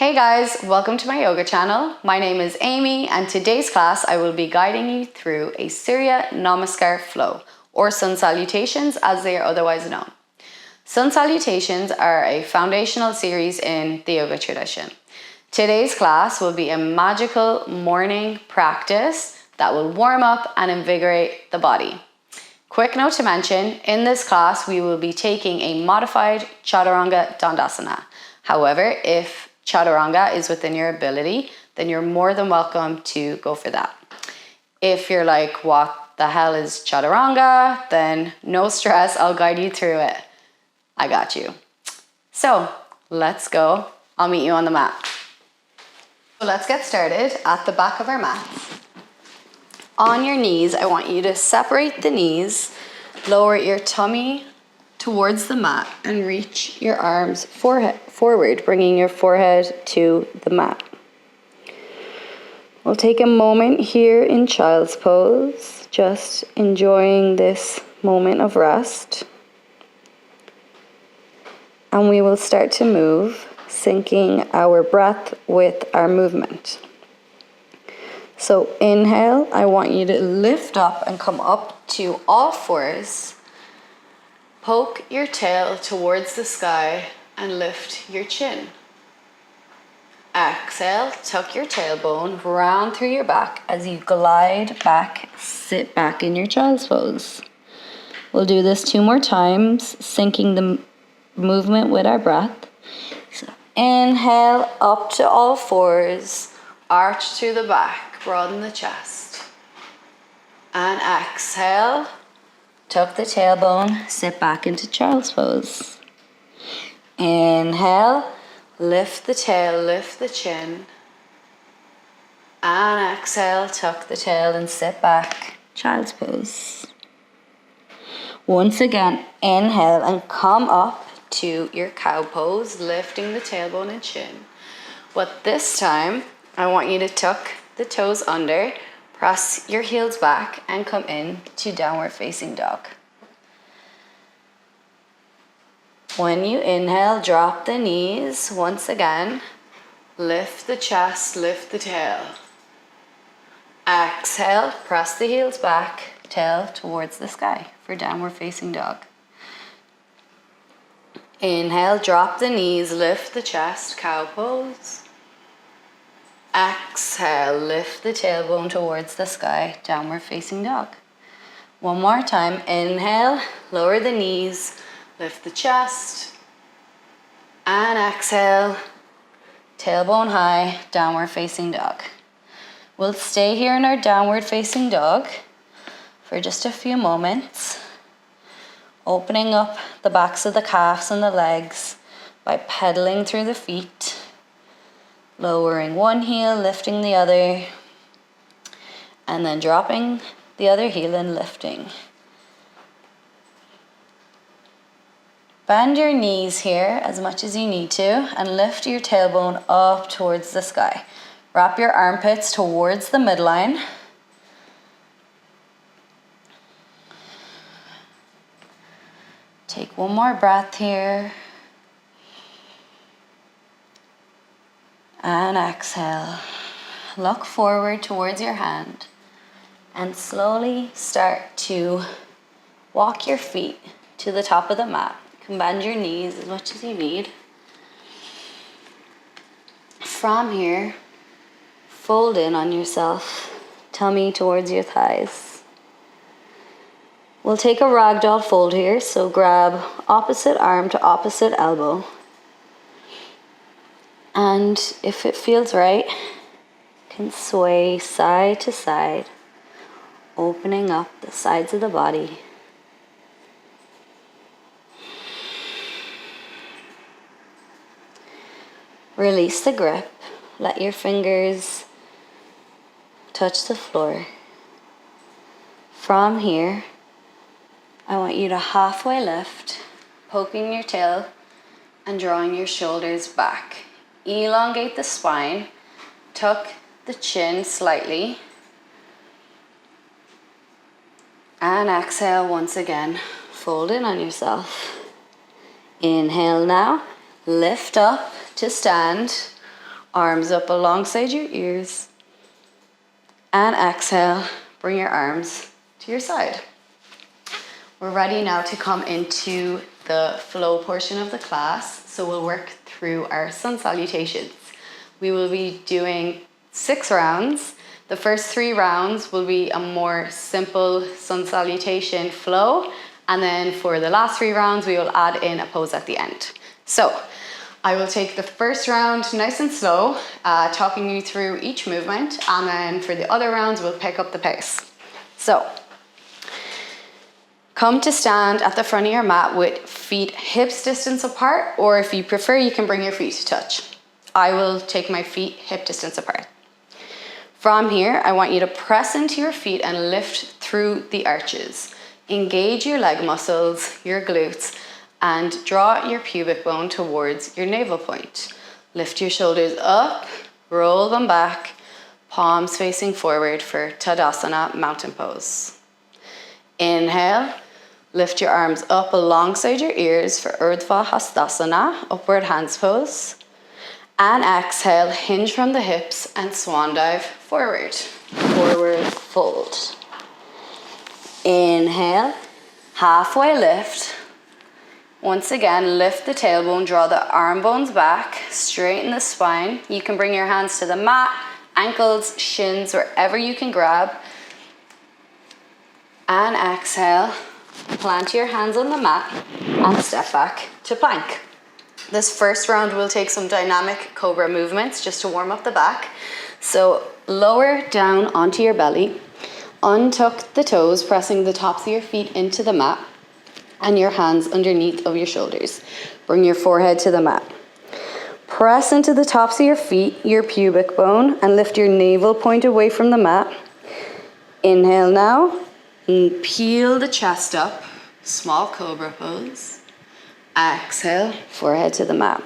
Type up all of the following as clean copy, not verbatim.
Hey guys, welcome to my yoga channel. My name is Amy and today's class I will be guiding you through a Surya Namaskar flow or sun salutations as they are otherwise known. Sun salutations are a foundational series in the yoga tradition. Today's class will be a magical morning practice that will warm up and invigorate the body. Quick note to mention, in this class we will be taking a modified Chaturanga Dandasana. However, if Chaturanga is within your ability, then you're more than welcome to go for that. If you're like, what the hell is Chaturanga? Then no stress, I'll guide you through it. I got you. So let's go. I'll meet you on the mat. So let's get started at the back of our mats. On your knees, I want you to separate the knees, lower your tummy towards the mat and reach your arms forward, bringing your forehead to the mat. We'll take a moment here in child's pose, just enjoying this moment of rest. And we will start to move, syncing our breath with our movement. So inhale, I want you to lift up and come up to all fours. Poke your tail towards the sky and lift your chin. Exhale, tuck your tailbone round through your back as you glide back, sit back in your child's pose. We'll do this 2 more times, syncing the movement with our breath. So inhale, up to all fours, arch through the back, broaden the chest. And exhale. Tuck the tailbone, sit back into child's pose. Inhale, lift the tail, lift the chin. And exhale, tuck the tail and sit back, child's pose. Once again, inhale and come up to your cow pose, lifting the tailbone and chin. But this time, I want you to tuck the toes under, press your heels back and come in to downward facing dog. When you inhale, drop the knees. Once again, lift the chest, lift the tail. Exhale, press the heels back, tail towards the sky for downward facing dog. Inhale, drop the knees, lift the chest, cow pose. Exhale, lift the tailbone towards the sky, downward facing dog. One more time, inhale, lower the knees, lift the chest. And exhale, tailbone high, downward facing dog. We'll stay here in our downward facing dog for just a few moments, opening up the backs of the calves and the legs by pedaling through the feet. Lowering one heel, lifting the other, and then dropping the other heel and lifting. Bend your knees here as much as you need to and lift your tailbone up towards the sky. Wrap your armpits towards the midline. Take one more breath here. And exhale. Look forward towards your hand and slowly start to walk your feet to the top of the mat. You can bend your knees as much as you need. From here, fold in on yourself, tummy towards your thighs. We'll take a ragdoll fold here, so grab opposite arm to opposite elbow. And if it feels right, you can sway side to side, opening up the sides of the body. Release the grip. Let your fingers touch the floor. From here, I want you to halfway lift, poking your tail and drawing your shoulders back. Elongate the spine, tuck the chin slightly, and exhale once again. Fold in on yourself. Inhale now, lift up to stand, Arms up alongside your ears. And exhale, bring your arms to your side. We're ready now to come into the flow portion of the class. So we'll work through our sun salutations. We will be doing 6 rounds. The first 3 rounds will be a more simple sun salutation flow. And then for the last 3 rounds, we will add in a pose at the end. So I will take the first round nice and slow, talking you through each movement. And then for the other rounds, we'll pick up the pace. So come to stand at the front of your mat with feet hips distance apart, or if you prefer, you can bring your feet to touch. I will take my feet hip distance apart. From here, I want you to press into your feet and lift through the arches. Engage your leg muscles, your glutes, and draw your pubic bone towards your navel point. Lift your shoulders up, roll them back, palms facing forward for Tadasana, mountain pose. Inhale, lift your arms up alongside your ears for Urdhva Hastasana, upward hands pose. And exhale, hinge from the hips and swan dive forward. Forward fold. Inhale, halfway lift. Once again, lift the tailbone, draw the arm bones back, straighten the spine. You can bring your hands to the mat, ankles, shins, wherever you can grab. And exhale, plant your hands on the mat and step back to plank. This first round will take some dynamic cobra movements just to warm up the back. So lower down onto your belly, untuck the toes, pressing the tops of your feet into the mat and your hands underneath of your shoulders. Bring your forehead to the mat. Press into the tops of your feet, your pubic bone, and lift your navel point away from the mat. Inhale now, and peel the chest up, small cobra pose. Exhale, forehead to the mat.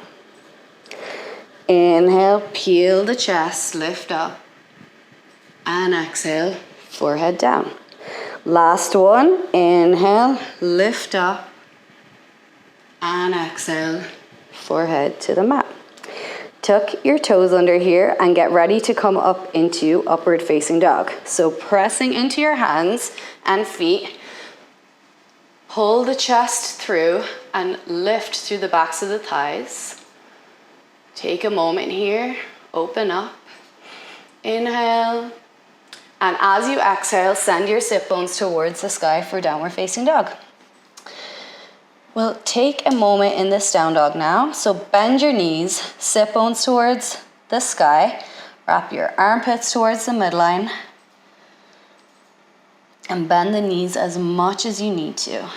Inhale, peel the chest, lift up. And exhale, forehead down. Last one, inhale, lift up. And exhale, forehead to the mat. Tuck your toes under here and get ready to come up into upward facing dog. So pressing into your hands and feet, pull the chest through and lift through the backs of the thighs. Take a moment here, open up, inhale, and as you exhale, send your sit bones towards the sky for downward facing dog. We'll take a moment in this down dog now. So bend your knees, sit bones towards the sky, wrap your armpits towards the midline, and bend the knees as much as you need to.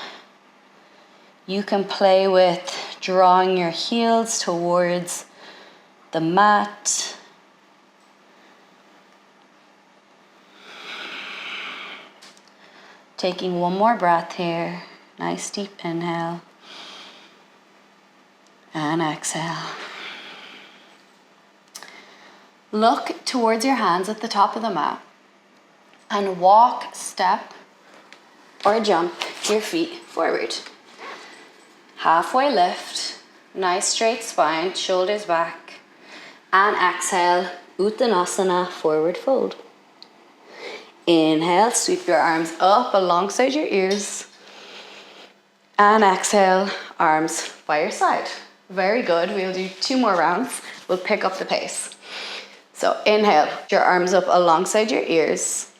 You can play with drawing your heels towards the mat. Taking one more breath here. Nice deep inhale. And exhale. Look towards your hands at the top of the mat and walk, step, or jump your feet forward. Halfway lift, nice straight spine, shoulders back, and exhale, Uttanasana, forward fold. Inhale, sweep your arms up alongside your ears, and exhale, arms by your side. Very good, we'll do 2 more rounds. We'll pick up the pace. So inhale, your arms up alongside your ears.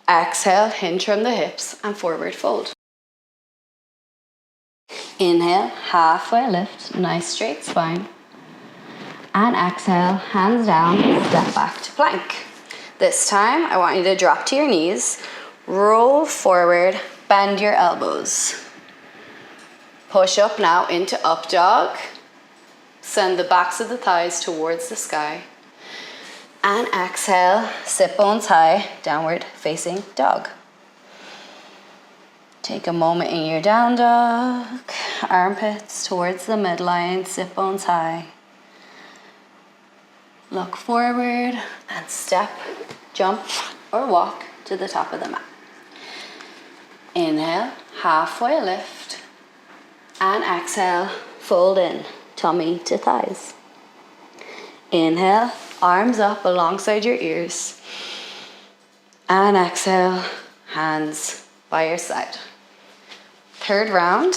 Exhale, hinge from the hips and forward fold. Inhale, halfway lift, nice straight spine. And exhale, hands down, step back to plank. This time, I want you to drop to your knees, roll forward, bend your elbows. Push up now into up dog. Send the backs of the thighs towards the sky. And exhale, sit bones high, downward facing dog. Take a moment in your down dog. Armpits towards the midline, sit bones high. Look forward and step, jump, or walk to the top of the mat. Inhale, halfway lift. And exhale, fold in, tummy to thighs. Inhale, arms up alongside your ears. And exhale, hands by your side. Third round.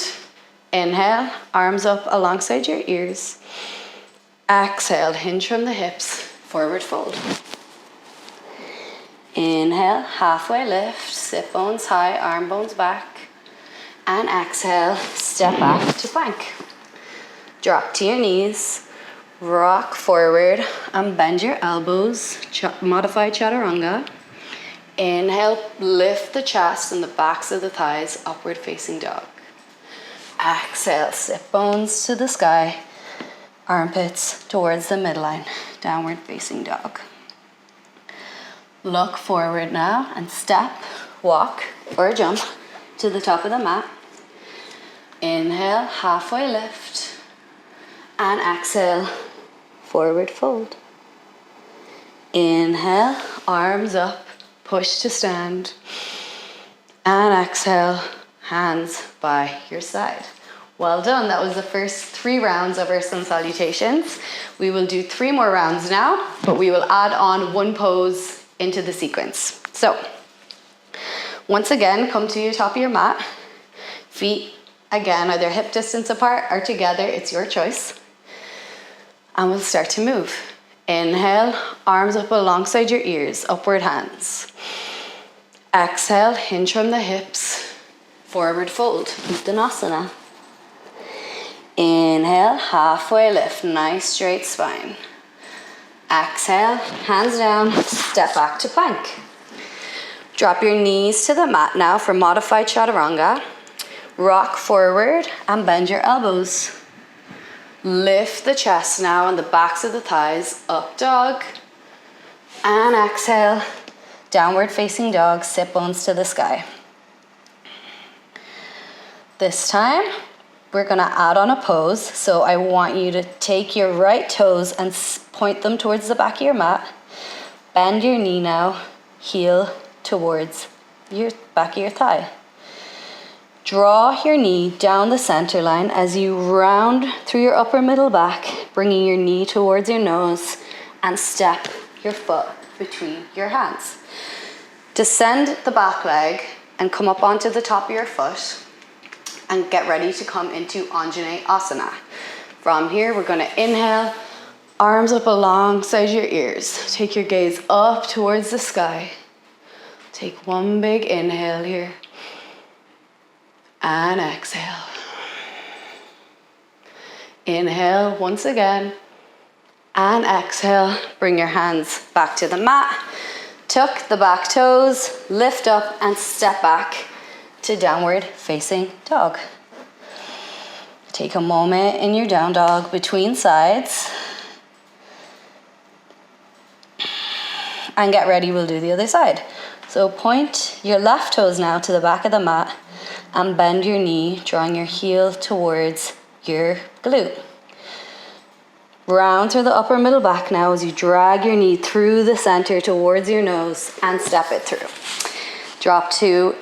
Inhale, arms up alongside your ears. Exhale, hinge from the hips, forward fold. Inhale, halfway lift, sit bones high, arm bones back. And exhale, step back to plank. Drop to your knees, rock forward and bend your elbows, modified chaturanga. Inhale, lift the chest and the backs of the thighs, upward facing dog. Exhale, sit bones to the sky, armpits towards the midline, downward facing dog. Look forward now and step, walk or jump to the top of the mat. Inhale, halfway lift, and exhale, forward fold. Inhale, arms up, push to stand, and exhale, hands by your side. Well done. That was the first 3 rounds of our sun salutations. We will do 3 more rounds now, but we will add on 1 pose into the sequence. So, once again, come to the top of your mat. Feet, again, either hip distance apart or together. It's your choice. And we'll start to move. Inhale, arms up alongside your ears, upward hands. Exhale, hinge from the hips, forward fold, Uttanasana. Inhale, halfway lift, nice straight spine. Exhale, hands down, step back to plank. Drop your knees to the mat now for modified chaturanga. Rock forward and bend your elbows. Lift the chest now and the backs of the thighs, up dog. And exhale, downward facing dog, sit bones to the sky. This time, we're gonna add on a pose. So I want you to take your right toes and point them towards the back of your mat. Bend your knee now, heel towards your back of your thigh. Draw your knee down the center line as you round through your upper middle back, bringing your knee towards your nose and step your foot between your hands. Descend the back leg and come up onto the top of your foot and get ready to come into Anjane Asana. From here, we're gonna inhale, arms up alongside your ears. Take your gaze up towards the sky. Take 1 big inhale here. And exhale. Inhale once again. And exhale. Bring your hands back to the mat. Tuck the back toes, lift up and step back to downward facing dog. Take a moment in your down dog between sides. And get ready, we'll do the other side. So point your left toes now to the back of the mat and bend your knee, drawing your heel towards your glute. Round through the upper middle back now as you drag your knee through the center towards your nose and step it through. Drop to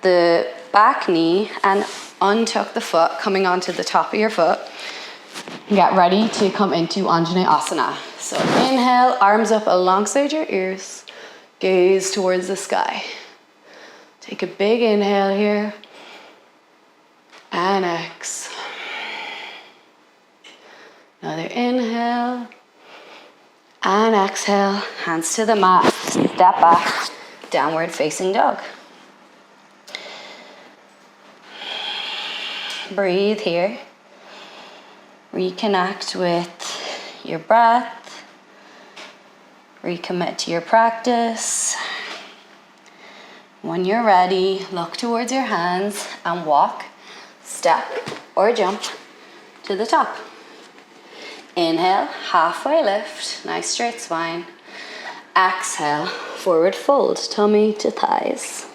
the back knee and untuck the foot, coming onto the top of your foot. Get ready to come into Anjane Asana. So inhale, arms up alongside your ears, gaze towards the sky. Take a big inhale here. And exhale. Another inhale. And exhale. Hands to the mat. Step back. Downward facing dog. Breathe here. Reconnect with your breath. Recommit to your practice. When you're ready, look towards your hands and walk, step or jump to the top. Inhale, halfway lift, nice straight spine. Exhale, forward fold, tummy to thighs.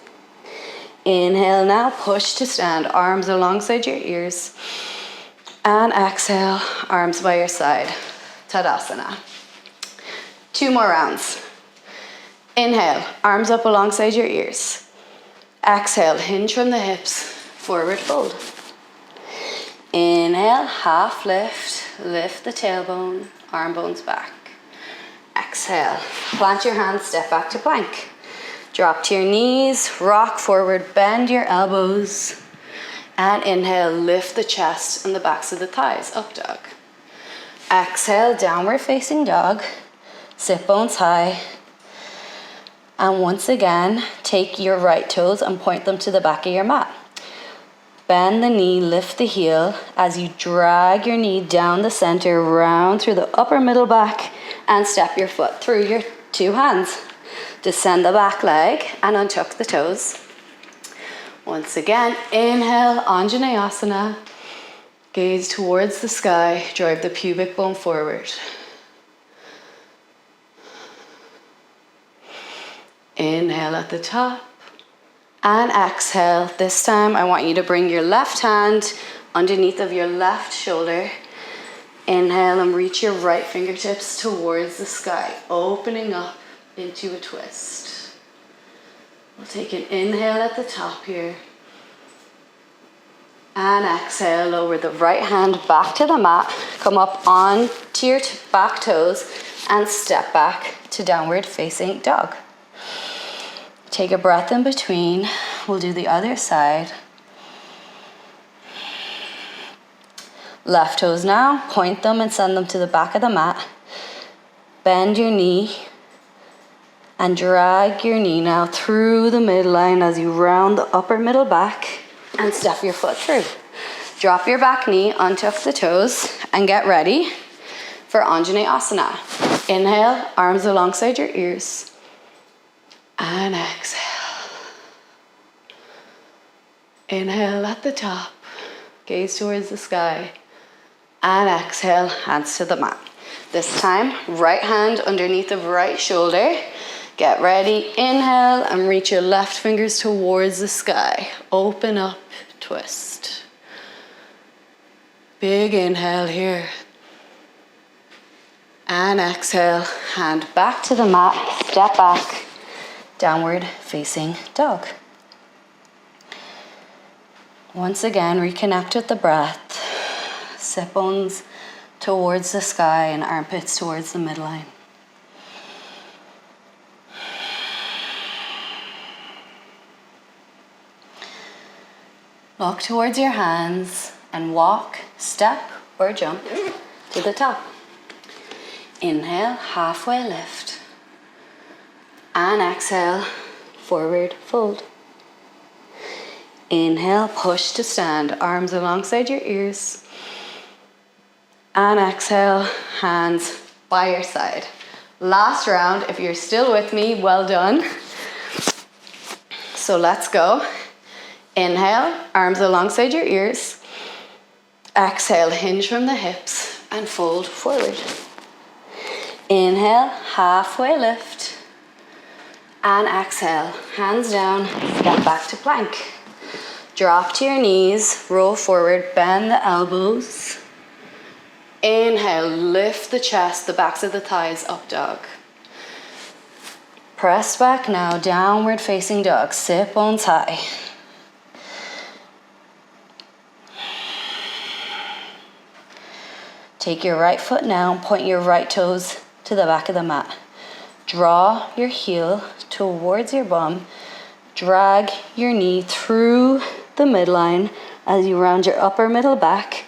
Inhale now, push to stand, arms alongside your ears. And exhale, arms by your side, Tadasana. 2 more rounds. Inhale, arms up alongside your ears. Exhale, hinge from the hips, forward fold. Inhale, half lift, lift the tailbone, arm bones back. exhale. Plant your hands, step back to plank. Drop to your knees, rock forward, bend your elbows. And inhale, lift the chest and the backs of the thighs, up dog. Exhale, downward facing dog. Sit bones high. And once again, take your right toes and point them to the back of your mat. Bend the knee, lift the heel as you drag your knee down the center, round through the upper middle back, and step your foot through your two hands. Descend the back leg and untuck the toes. Once again, inhale, Anjaneyasana. Gaze towards the sky, drive the pubic bone forward. Inhale at the top. And exhale. This time I want you to bring your left hand underneath of your left shoulder. Inhale and reach your right fingertips towards the sky, opening up into a twist. We'll take an inhale at the top here. And exhale, lower the right hand back to the mat. Come up onto your back toes and step back to downward facing dog. Take a breath in between. We'll do the other side. Left toes now, point them and send them to the back of the mat. Bend your knee and drag your knee now through the midline as you round the upper middle back and step your foot through. Drop your back knee, untuck the toes, and get ready for Anjaneyasana. Inhale, arms alongside your ears. And exhale. Inhale at the top, gaze towards the sky. And exhale, hands to the mat. This time, right hand underneath the right shoulder. Get ready, inhale and reach your left fingers towards the sky. Open up, twist. Big inhale here. And exhale, hand back to the mat, step back. Downward facing dog. Once again, reconnect with the breath. Sit bones towards the sky and armpits towards the midline. Look towards your hands and walk, step or jump to the top. Inhale, halfway lift. And exhale, forward fold. Inhale, push to stand, arms alongside your ears. And exhale, hands by your side. Last round, if you're still with me, well done. So let's go. Inhale, arms alongside your ears. Exhale, hinge from the hips and fold forward. Inhale, halfway lift. And exhale, hands down, step back to plank. Drop to your knees, roll forward, bend the elbows. Inhale, lift the chest, the backs of the thighs, up dog. Press back now, downward facing dog, sit bones high. Take your right foot now and point your right toes to the back of the mat. Draw your heel towards your bum. Drag your knee through the midline as you round your upper middle back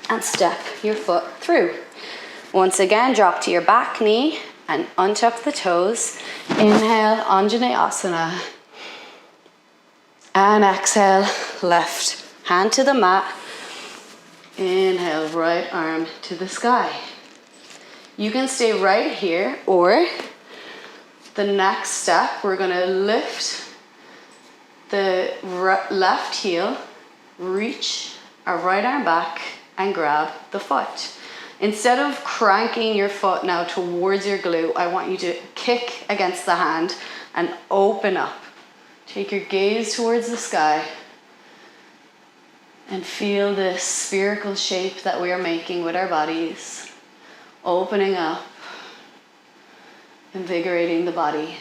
and step your foot through. Once again, drop to your back knee and untuck the toes. Inhale, Anjaneyasana. And exhale, left hand to the mat. Inhale, right arm to the sky. You can stay right here, or the next step, we're gonna lift the left heel, reach our right arm back and grab the foot. Instead of cranking your foot now towards your glute, I want you to kick against the hand and open up. Take your gaze towards the sky and feel this spherical shape that we are making with our bodies. Opening up, invigorating the body.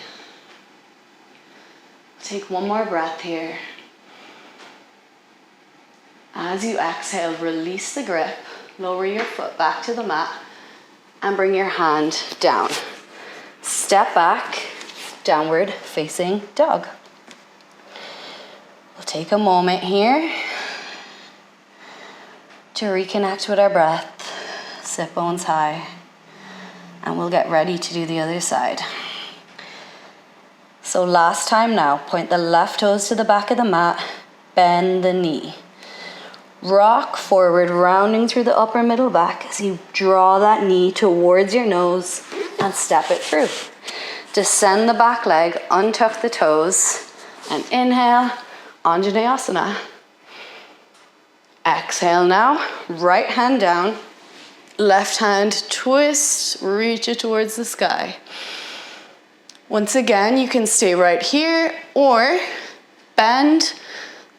Take one more breath here. As you exhale, release the grip, lower your foot back to the mat, and bring your hand down. step back, downward facing dog. We'll take a moment here to reconnect with our breath. Sit bones high, and we'll get ready to do the other side. So last time now, point the left toes to the back of the mat, bend the knee. Rock forward, rounding through the upper middle back as you draw that knee towards your nose and step it through. Descend the back leg, untuck the toes, and inhale, Anjaneyasana. Exhale now, right hand down, left hand twist, reach it towards the sky. Once again, you can stay right here or bend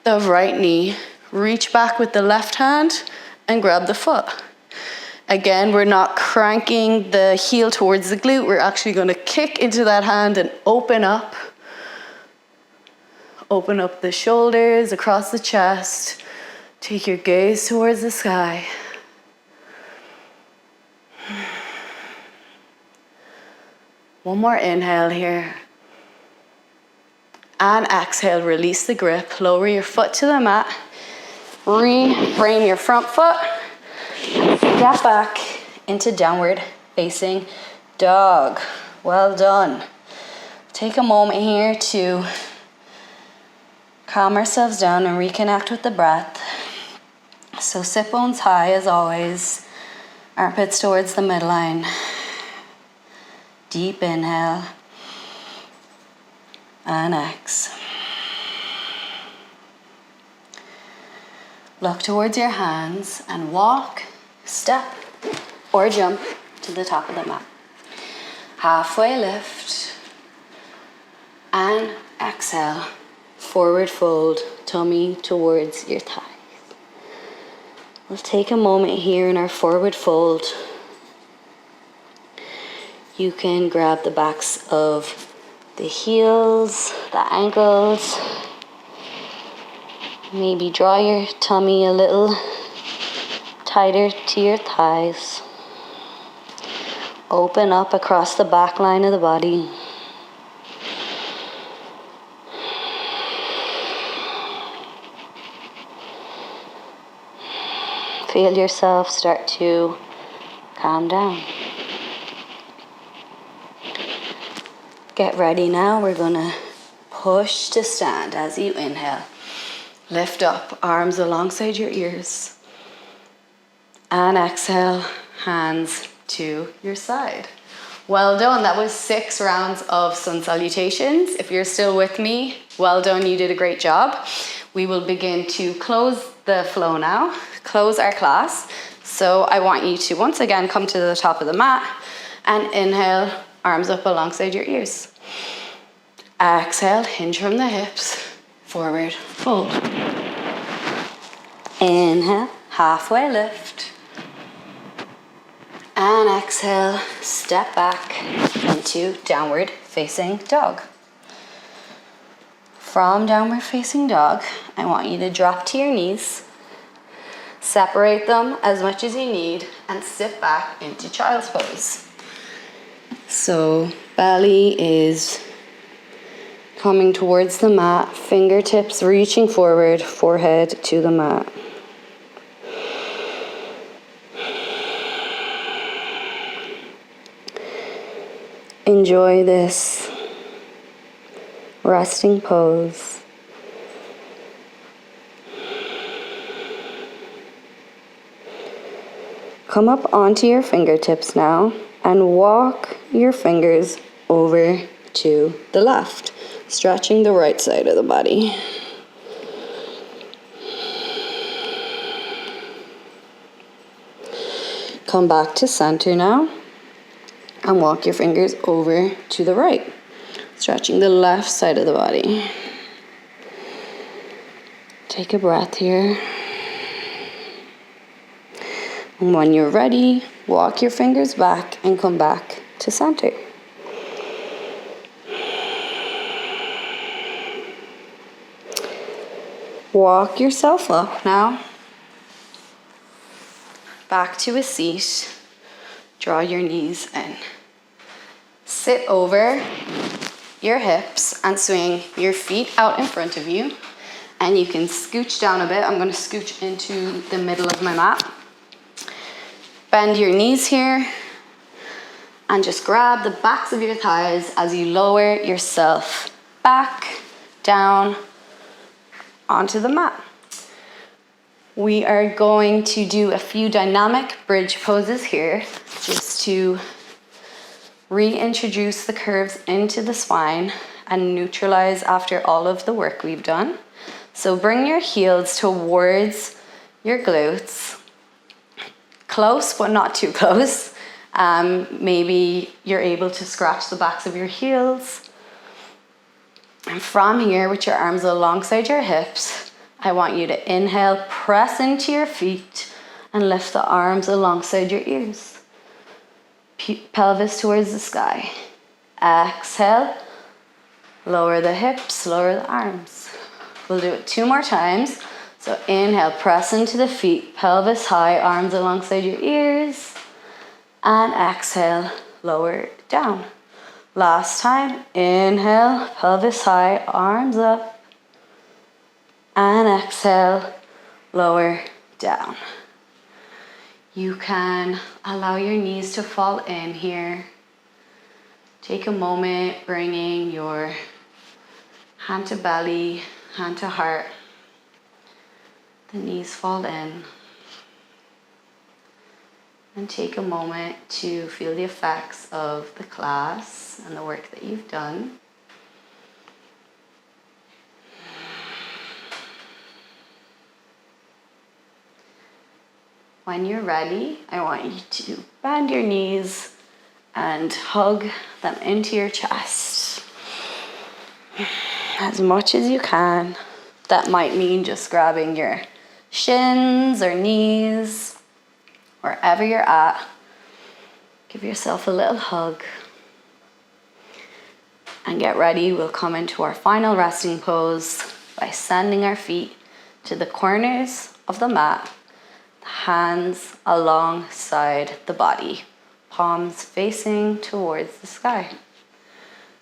the right knee, reach back with the left hand and grab the foot. Again, we're not cranking the heel towards the glute, we're actually going to kick into that hand and open up. Open up the shoulders, across the chest. Take your gaze towards the sky. One more inhale here. And exhale, release the grip. Lower your foot to the mat. Reframe your front foot. Step back into downward facing dog. Well done. Take a moment here to calm ourselves down and reconnect with the breath. So sit bones high as always. Armpits towards the midline. Deep inhale and exhale. Look towards your hands and walk, step, or jump to the top of the mat. Halfway lift and exhale. Forward fold, tummy towards your thighs. We'll take a moment here in our forward fold. You can grab the backs of the heels, the ankles. Maybe draw your tummy a little tighter to your thighs. Open up across the back line of the body. Feel yourself start to calm down. Get ready now. We're going to push to stand as you inhale. Lift up, arms alongside your ears. And exhale, hands to your side. Well done. That was 6 rounds of sun salutations. If you're still with me, well done. You did a great job. We will begin to close the flow now, close our class. So I want you to once again come to the top of the mat and inhale, arms up alongside your ears. Exhale, hinge from the hips, forward fold. Inhale, halfway lift. And exhale, step back into downward facing dog. From downward facing dog, I want you to drop to your knees, separate them as much as you need, and sit back into child's pose. So belly is coming towards the mat, fingertips reaching forward, forehead to the mat. Enjoy this resting pose. Come up onto your fingertips now and walk your fingers over to the left, stretching the right side of the body. Come back to center now and walk your fingers over to the right, stretching the left side of the body. Take a breath here. And when you're ready, walk your fingers back and come back to center. Walk yourself up now. Back to a seat. Draw your knees in. sit over your hips and swing your feet out in front of you. And you can scooch down a bit. I'm going to scooch into the middle of my mat. Bend your knees here and just grab the backs of your thighs as you lower yourself back, down, onto the mat. We are going to do a few dynamic bridge poses here just to reintroduce the curves into the spine and neutralize after all of the work we've done. So bring your heels towards your glutes, close but not too close. Maybe you're able to scratch the backs of your heels. And from here, with your arms alongside your hips, I want you to inhale, press into your feet, and lift the arms alongside your ears. Pelvis towards the sky. Exhale, lower the hips, lower the arms. We'll do it 2 more times. So inhale, press into the feet, pelvis high, arms alongside your ears. And exhale, lower down. Last time, inhale, pelvis high, arms up. And exhale, lower down. You can allow your knees to fall in here. Take a moment, bringing your hand to belly, hand to heart. The knees fall in. And take a moment to feel the effects of the class and the work that you've done. When you're ready, I want you to bend your knees and hug them into your chest as much as you can. That might mean just grabbing your shins or knees, wherever you're at. Give yourself a little hug. And get ready, we'll come into our final resting pose by sending our feet to the corners of the mat, hands alongside the body, palms facing towards the sky.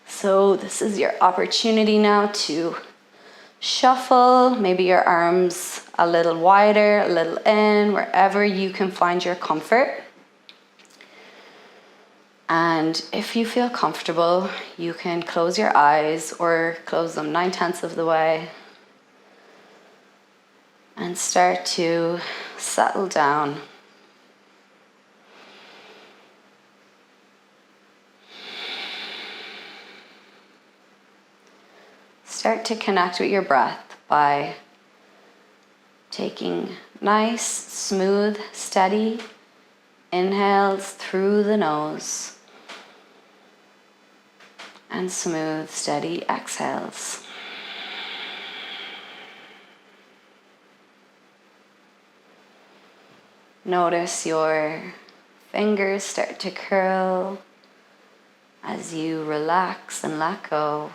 So this is your opportunity now to shuffle, maybe your arms a little wider, a little in, wherever you can find your comfort. And if you feel comfortable, you can close your eyes or close them 9/10 of the way and start to settle down. Start to connect with your breath by taking nice, smooth, steady inhales through the nose and smooth, steady exhales. Notice your fingers start to curl as you relax and let go.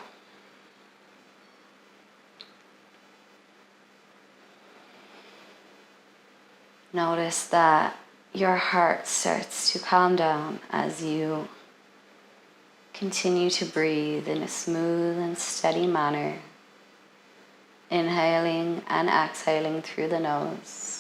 Notice that your heart starts to calm down as you continue to breathe in a smooth and steady manner, inhaling and exhaling through the nose.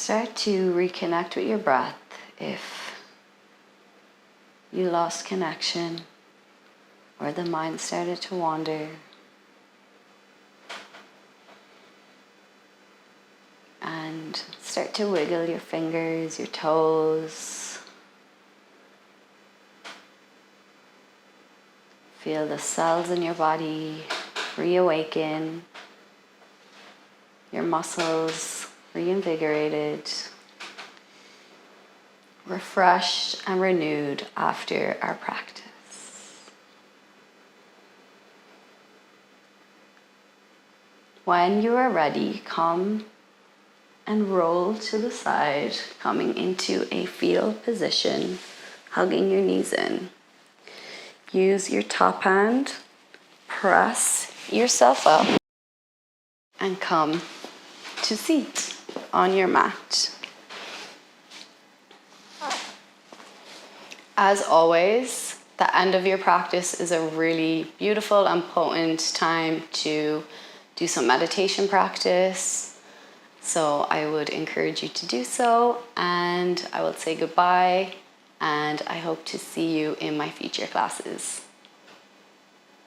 Start to reconnect with your breath if you lost connection or the mind started to wander. And start to wiggle your fingers, your toes. Feel the cells in your body reawaken, your muscles reinvigorated, refreshed and renewed after our practice. When you are ready, come and roll to the side, coming into a fetal position, hugging your knees in. Use your top hand, press yourself up, and come to seat on your mat. As always, the end of your practice is a really beautiful and potent time to do some meditation practice. So I would encourage you to do so, and I will say goodbye, and I hope to see you in my future classes.